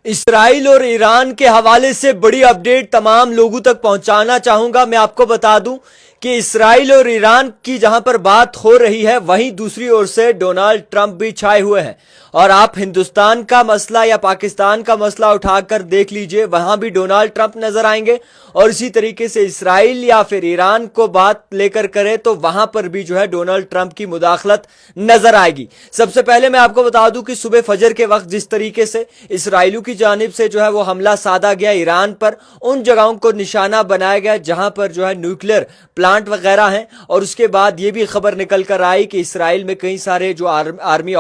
اسرائیل اور ایران کے حوالے سے بڑی اپڈیٹ تمام لوگوں تک پہنچانا چاہوں گا. میں آپ کو بتا دوں کہ اسرائیل اور ایران کی جہاں پر بات ہو رہی ہے وہیں دوسری اور سے ڈونالڈ ٹرمپ بھی چھائے ہوئے ہیں. اور آپ ہندوستان کا مسئلہ یا پاکستان کا مسئلہ اٹھا کر دیکھ لیجئے, وہاں بھی ڈونالڈ ٹرمپ نظر آئیں گے. اور اسی طریقے سے اسرائیل یا پھر ایران کو بات لے کر کرے تو وہاں پر بھی جو ہے ڈونالڈ ٹرمپ کی مداخلت نظر آئے گی. سب سے پہلے میں آپ کو بتا دوں کہ صبح فجر کے وقت جس طریقے سے اسرائیلیوں کی جانب سے جو ہے وہ حملہ سادہ گیا ایران پر, ان جگہوں کو نشانہ بنایا گیا جہاں پر جو ہے نیوکلیر پلانٹ وغیرہ ہیں. اور اس کے بعد یہ بھی خبر نکل کر آئی کہ اسرائیل میں کئی سارے جو آرمی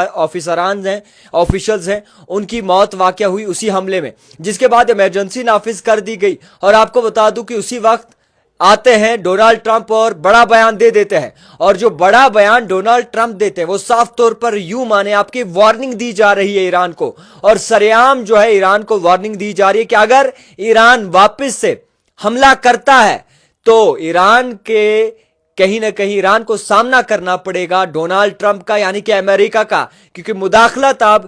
آفیسران ہیں, آفیشلز ہیں, ان کی موت واقع ہوئی اسی حملے میں, جس کے بعد ایمرجنسی نافذ کر دی گئی. اور آپ کو بتا دوں کہ اسی وقت آتے ہیں ڈونالڈ ٹرمپ اور بڑا بیان دے دیتے ہیں. اور جو بڑا بیان ڈونالڈ ٹرمپ دیتے ہیں وہ صاف طور پر یوں مانے آپ کی وارننگ دی جا رہی ہے ایران کو, اور سریعام جو ہے ایران کو وارننگ دی جا رہی ہے کہ اگر ایران واپس سے حملہ کرتا ہے تو ایران کے کہیں نہ کہیں ایران کو سامنا کرنا پڑے گا ڈونالڈ ٹرمپ کا, یعنی کہ امریکہ کا, کیونکہ مداخلت اب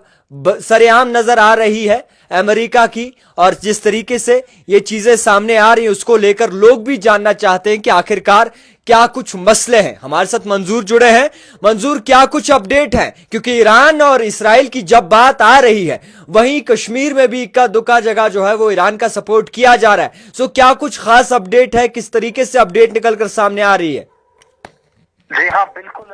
سریعام نظر آ رہی ہے امریکہ کی. اور جس طریقے سے یہ چیزیں سامنے آ رہی ہیں اس کو لے کر لوگ بھی جاننا چاہتے ہیں کہ آخرکار کیا کچھ مسئلے ہیں. ہمارے ساتھ منظور جڑے ہیں. منظور, کیا کچھ اپڈیٹ ہے؟ کیونکہ ایران اور اسرائیل کی جب بات آ رہی ہے وہیں کشمیر میں بھی اکا دکا جگہ جو ہے وہ ایران کا سپورٹ کیا جا رہا ہے. سو کیا کچھ خاص اپڈیٹ ہے, کس طریقے سے اپڈیٹ نکل کر سامنے آ رہی ہے؟ جی ہاں بالکل,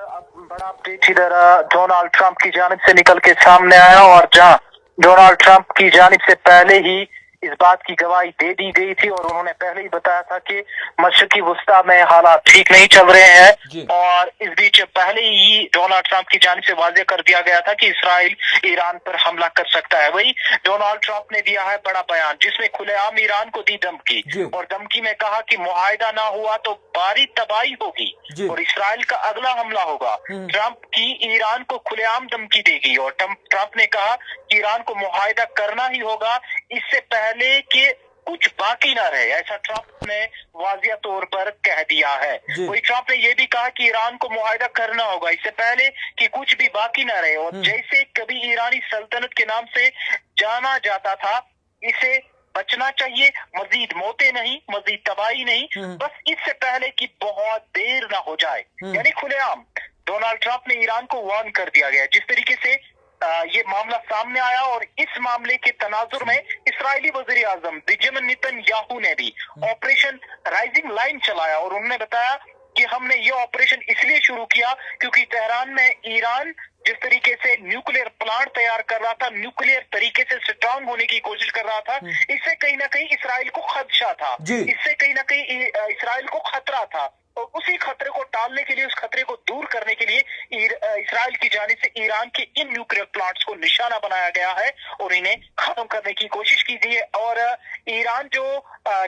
بڑا اپڈیٹ ادھر ڈونالڈ ٹرمپ کی جانب سے نکل کے سامنے آیا, اور جہاں ڈونالڈ ٹرمپ کی جانب سے پہلے ہی اس بات کی گواہی دے دی گئی تھی, اور انہوں نے پہلے ہی بتایا تھا کہ مشرقی وسطی میں حالات ٹھیک نہیں چل رہے ہیں. اور اس بیچ پہلے ہی ڈونالڈ ٹرمپ کی جانب سے واضح کر دیا گیا تھا کہ اسرائیل ایران پر حملہ کر سکتا ہے. وہی ڈونالڈ ٹرمپ نے دیا ہے بڑا بیان جس میں کھلے عام ایران کو دی دھمکی, اور دھمکی میں کہا کہ معاہدہ نہ ہوا تو بھاری تباہی ہوگی اور اسرائیل کا اگلا حملہ ہوگا. ٹرمپ کی ایران کو کھلے عام دھمکی دے گی, اور ٹرمپ نے کہا کہ ایران کو معاہدہ کرنا ہی ہوگا اس سے پہلے کہ کچھ باقی نہ رہے, ایسا ٹرمپ نے واضح طور پر کہہ دیا ہے. وہی ٹرمپ نے یہ بھی کہا کہ ایران کو معاہدہ کرنا ہوگا اس سے پہلے کہ کچھ بھی باقی نہ رہے, اور جیسے کبھی ایرانی سلطنت کے نام سے جانا جاتا تھا اسے بچنا چاہیے, مزید موتیں نہیں, مزید تباہی نہیں, بس اس سے پہلے کہ بہت دیر نہ ہو جائے. یعنی کھلے عام ڈونالڈ ٹرمپ نے ایران کو وارن کر دیا گیا. جس طریقے سے یہ معاملہ سامنے آیا, اور اس معاملے کے تناظر میں اسرائیلی وزیر اعظم بنجامن نیتن یاہو نے بھی آپریشن رائزنگ لائن چلایا, اور انہوں نے بتایا کہ ہم نے یہ آپریشن اس لیے شروع کیا کیونکہ تہران میں ایران جس طریقے سے نیوکلیر پلانٹ تیار کر رہا تھا, نیوکلیر طریقے سے سٹرانگ ہونے کی کوشش کر رہا تھا, اس سے کہیں نہ کہیں اسرائیل کو خدشہ تھا, اس سے کہیں نہ کہیں اسرائیل کو خطرہ تھا. اور اسی خطرے کو ٹالنے کے لیے, اس خطرے کو دور کرنے کے لیے اسرائیل کی جانب سے ایران کے ان نیوکلیر پلانٹس کو نشانہ بنایا گیا ہے اور انہیں ختم کرنے کی کوشش کی گئی ہے. اور ایران جو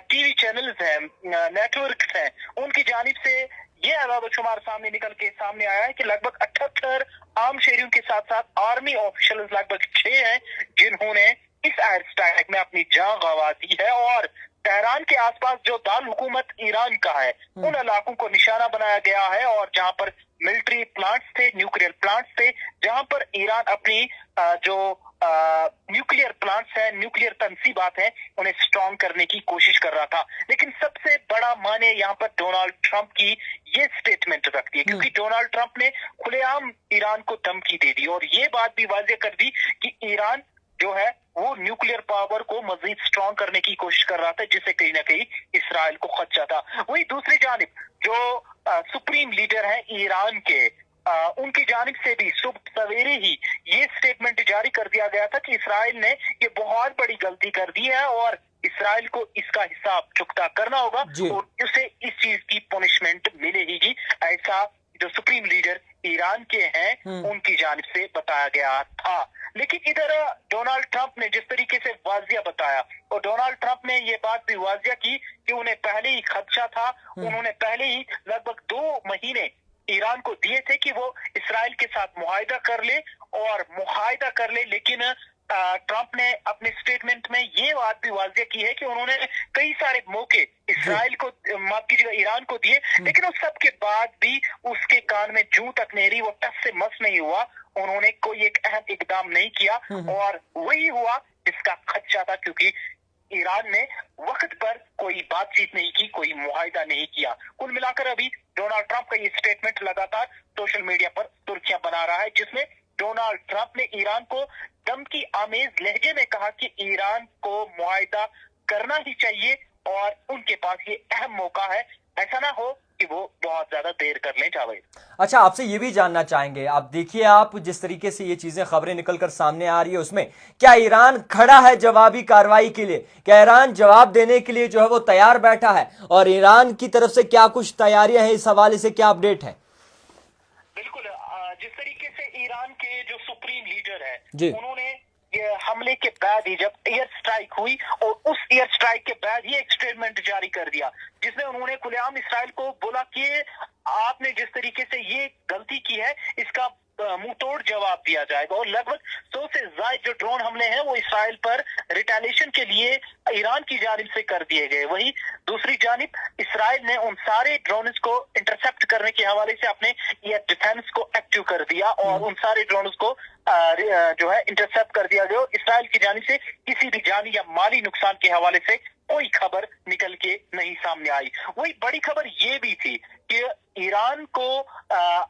ٹی وی چینلز ہیں, نیٹ ورکس ہیں, ان کی جانب سے یہ اعداد و شمار سامنے نکل کے سامنے آیا ہے کہ لگ بھگ 78 عام شہریوں کے ساتھ ساتھ آرمی آفیشلز لگ بھگ 6 ہیں جنہوں نے اس ایئر اسٹرائیک میں اپنی جان گنوا دی ہے. اور تہران کے آس پاس جو دارالحکومت ایران کا ہے ان علاقوں کو نشانہ بنایا گیا ہے, اور جہاں پر ملٹری پلانٹس تھے, نیوکلیر پلانٹس تھے, جہاں پر ایران اپنی جو نیوکلیر پلانٹس ہیں, نیوکلیر تنصیبات ہیں, انہیں سٹرانگ کرنے کی کوشش کر رہا تھا. لیکن سب سے بڑا معنی یہاں پر ڈونالڈ ٹرمپ کی یہ سٹیٹمنٹ رکھتی ہے, کیونکہ ڈونالڈ ٹرمپ نے کھلے عام ایران کو دھمکی دے دی, اور یہ بات بھی واضح کر دی کہ ایران جو ہے وہ نیوکلیر پاور کو مزید سٹرانگ کرنے کی کوشش کر رہا تھا, جس سے کہیں نہ کہیں اسرائیل کو خدشہ تھا. وہی دوسری جانب جو سپریم لیڈر ہیں ایران کے, ان کی جانب سے بھی صبح سویرے ہی یہ سٹیٹمنٹ جاری کر دیا گیا تھا کہ اسرائیل نے یہ بہت بڑی غلطی کر دی ہے اور اسرائیل کو اس کا حساب چکتا کرنا ہوگا, اور اسے اس چیز کی پنشمنٹ ملے گی. ایسا جو سپریم لیڈر ایران کے ہیں ان کی جانب سے بتایا گیا تھا. لیکن ادھر ڈونالڈ ٹرمپ نے جس طریقے سے واضح بتایا, اور ڈونالڈ ٹرمپ نے یہ بات بھی واضح کی کہ انہیں پہلے ہی خدشہ تھا, انہوں نے پہلے ہی لگ بھگ 2 مہینے ایران کو دیے تھے کہ وہ اسرائیل کے ساتھ معاہدہ کر لے اور معاہدہ کر لے. لیکن ٹرمپ نے اپنے سٹیٹمنٹ میں یہ بات بھی واضح کی ہے کہ انہوں نے کئی سارے موقع اسرائیل کو, معاف کیجیے گا, ایران کو دیے, لیکن اس سب کے بعد بھی اس کے کان میں جوں تک نہیں رہی, وہ ٹس سے مس نہیں ہوا, उन्होंने कोई एक अहम इकदाम नहीं किया और वही हुआ जिसका खदशा था, क्योंकि ईरान ने वक्त पर कोई बातचीत नहीं की, कोई मुआहिदा नहीं किया। कुल मिलाकर अभी डोनाल्ड ट्रंप का ये स्टेटमेंट लगातार सोशल मीडिया पर सुर्खियां बना रहा है, जिसमें डोनाल्ड ट्रंप ने ईरान को धमकी आमेज लहजे में कहा कि ईरान को मुआहिदा करना ही चाहिए और उनके पास ये अहम मौका है, ऐसा ना हो कि वो बहुत ज्यादा देर कर लें। जावेद, अच्छा, आपसे ये भी जानना चाहेंगे, आप देखिए, आप जिस तरीके से ये चीजें खबरें निकलकर सामने आ रही है, उसमें क्या ईरान खड़ा है जवाबी कार्रवाई के लिए? क्या ईरान जवाब देने के लिए जो है वो तैयार बैठा है? और ईरान की तरफ से क्या कुछ तैयारियां हैं, इस हवाले से क्या अपडेट है? बिल्कुल, जिस तरीके से ईरान के जो सुप्रीम लीडर है जी, उन्होंने ये हमले के बाद ही, जब एयर स्ट्राइक हुई और उस एयर स्ट्राइक के बाद ही एक स्टेटमेंट जारी कर दिया, जिसमें उन्होंने खुलेआम इसराइल को बोला कि आपने जिस तरीके से ये गलती की है इसका मुंह तोड़ जवाब दिया जाएगा। और लगभग 100 से ज्यादा जो ड्रोन हमले हैं वो इसराइल पर रिटेलिएशन के लिए ईरान की जानिब से कर दिए गए। वहीं दूसरी जानिब इसराइल ने उन सारे ड्रोन्स को इंटरसेप्ट करने के हवाले से अपने एयर डिफेंस को एक्टिव कर दिया और उन सारे ड्रोन्स को जो है इंटरसेप्ट कर दिया गया। इसराइल की जानिब से किसी भी जानी या माली नुकसान के हवाले से कोई खबर निकल के नहीं सामने आई। वही बड़ी खबर ये भी थी कि ईरान को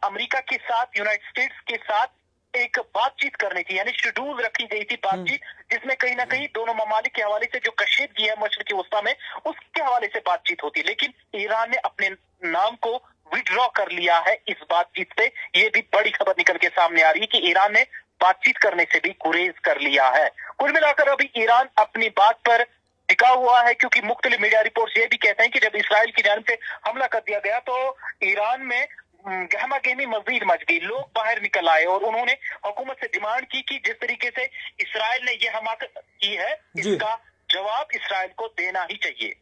अमेरिका के साथ, यूनाइटेड स्टेट्स के साथ एक बातचीत करनी थी, यानी शेड्यूल रखी गई थी बातचीत, जिसमें कहीं ना कहीं दोनों ममालिक के हवाले से जो कशीदगी है मशरिकी वस्ता में, उसके हवाले से बातचीत होती, लेकिन ईरान ने अपने नाम को विड्रॉ कर लिया है इस बातचीत से। ये भी बड़ी खबर निकल के सामने आ रही है कि ईरान ने बातचीत करने से भी गुरेज कर लिया है। कुल मिलाकर अभी ईरान अपनी बात पर टिका हुआ है, क्योंकि मुख्तलिफ मीडिया रिपोर्ट्स ये भी कहते हैं कि जब इसराइल की जानिब से हमला कर दिया गया तो ईरान में गहमा गहमी मजीद मच गई, लोग बाहर निकल आए और उन्होंने हुकूमत से डिमांड की कि जिस तरीके से इसराइल ने यह हमाकत की है इसका जवाब इसराइल को देना ही चाहिए।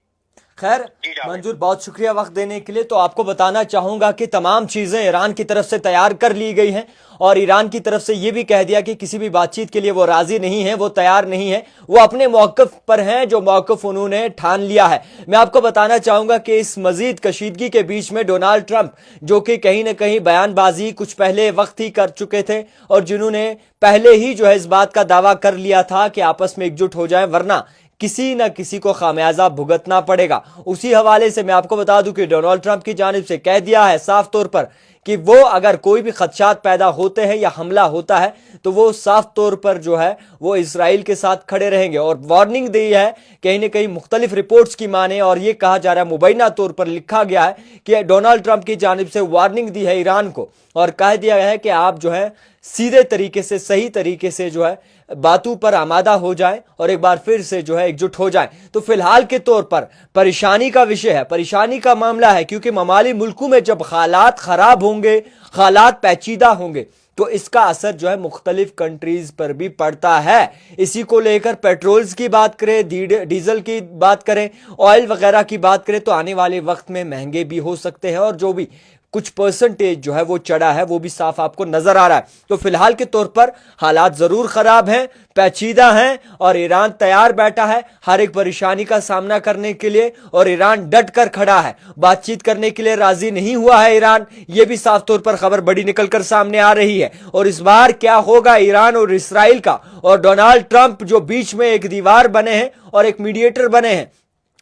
खैर मंजूर, बहुत शुक्रिया वक्त देने के लिए। तो आपको बताना चाहूंगा कि तमाम चीजें ईरान की तरफ से तैयार कर ली गई हैं और ईरान की तरफ से ये भी कह दिया कि किसी भी बातचीत के लिए वो राजी नहीं है, वो तैयार नहीं है, वो अपने मौक़िफ़ पर हैं जो मौक़िफ़ उन्होंने ठान लिया है। मैं आपको बताना चाहूंगा कि इस मजीद कशीदगी के बीच में डोनाल्ड ट्रंप, जो कि कहीं ना कहीं बयानबाजी कुछ पहले वक्त ही कर चुके थे और जिन्होंने पहले ही जो है इस बात का दावा कर लिया था कि आपस में एकजुट हो जाएं, वरना किसी न किसी को खामियाजा भुगतना पड़ेगा। उसी हवाले से मैं आपको बता दूं कि डोनाल्ड ट्रंप की जानिब से कह दिया है साफ तौर पर कि वो अगर कोई भी खदशात पैदा होते हैं या हमला होता है तो वो साफ तौर पर जो है वो इसराइल के साथ खड़े रहेंगे। और वार्निंग दी है, कहीं ना कहीं मुख्तलिफ रिपोर्ट्स की माने, और ये कहा जा रहा है, मुबैना तौर पर लिखा गया है कि डोनाल्ड ट्रंप की जानिब से वार्निंग दी है ईरान को और कह दिया गया है कि आप जो है सीधे तरीके से, सही तरीके से जो है बातों पर आमादा हो जाए और एक बार फिर से जो है एकजुट हो जाए। तो फिलहाल के तौर पर परेशानी का विषय है, परेशानी का मामला है, क्योंकि ममाली मुल्कों में जब हालात खराब होंगे, हालात पेचीदा होंगे, तो इसका असर जो है मुख्तलिफ कंट्रीज पर भी पड़ता है। इसी को लेकर पेट्रोल्स की बात करें, डीजल की बात करें, ऑयल वगैरह की बात करें, तो आने वाले वक्त में महंगे भी हो सकते हैं और जो भी कुछ परसेंटेज जो है वो चढ़ा है वो भी साफ आपको नजर आ रहा है। तो फिलहाल के तौर पर हालात जरूर खराब हैं, पेचीदा हैं और ईरान तैयार बैठा है हर एक परेशानी का सामना करने के लिए और ईरान डट कर खड़ा है, बातचीत करने के लिए राजी नहीं हुआ है ईरान। ये भी साफ तौर पर खबर बड़ी निकलकर सामने आ रही है। और इस बार क्या होगा ईरान और इसराइल का, और डोनाल्ड ट्रंप जो बीच में एक दीवार बने हैं और एक मीडिएटर बने हैं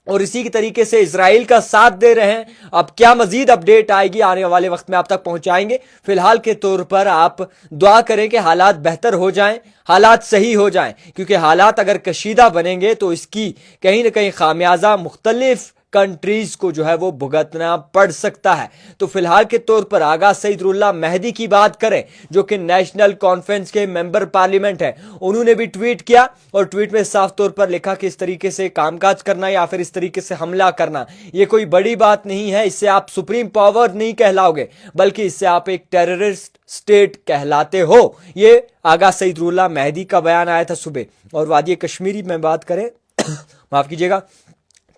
और इसी की तरीके से इजराइल का साथ दे रहे हैं। अब क्या मजीद अपडेट आएगी आने वाले वक्त में आप तक पहुंचाएंगे। फिलहाल के तौर पर आप दुआ करें कि हालात बेहतर हो जाएं, हालात सही हो जाएं, क्योंकि हालात अगर कशीदा बनेंगे तो इसकी कहीं ना कहीं खामियाजा मुख्तलिफ कंट्रीज को जो है वो भुगतना पड़ सकता है। तो फिलहाल के तौर पर आगा सईदुल्लाह मेहदी की बात करें, जो कि नेशनल कॉन्फ्रेंस के मेंबर पार्लियामेंट हैं, उन्होंने भी ट्वीट किया और ट्वीट में साफ तौर पर लिखा कि इस तरीके से कामकाज करना या फिर इस तरीके से हमला करना ये कोई बड़ी बात नहीं है, इससे आप सुप्रीम पावर नहीं कहलाओगे बल्कि इससे आप एक टेररिस्ट स्टेट कहलाते हो। ये आगा सईदुल्लाह मेहदी का बयान आया था सुबह। और वादी कश्मीरी में बात करें माफ कीजिएगा,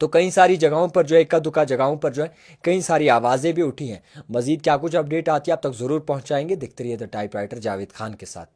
तो कई सारी जगहों पर जो है, इक्का दुक्का जगहों पर जो है कई सारी आवाज़ें भी उठी हैं। मजीद क्या कुछ अपडेट आती है आप तक ज़रूर पहुंचाएंगे। देखते रहिए द टाइपराइटर जावेद खान के साथ।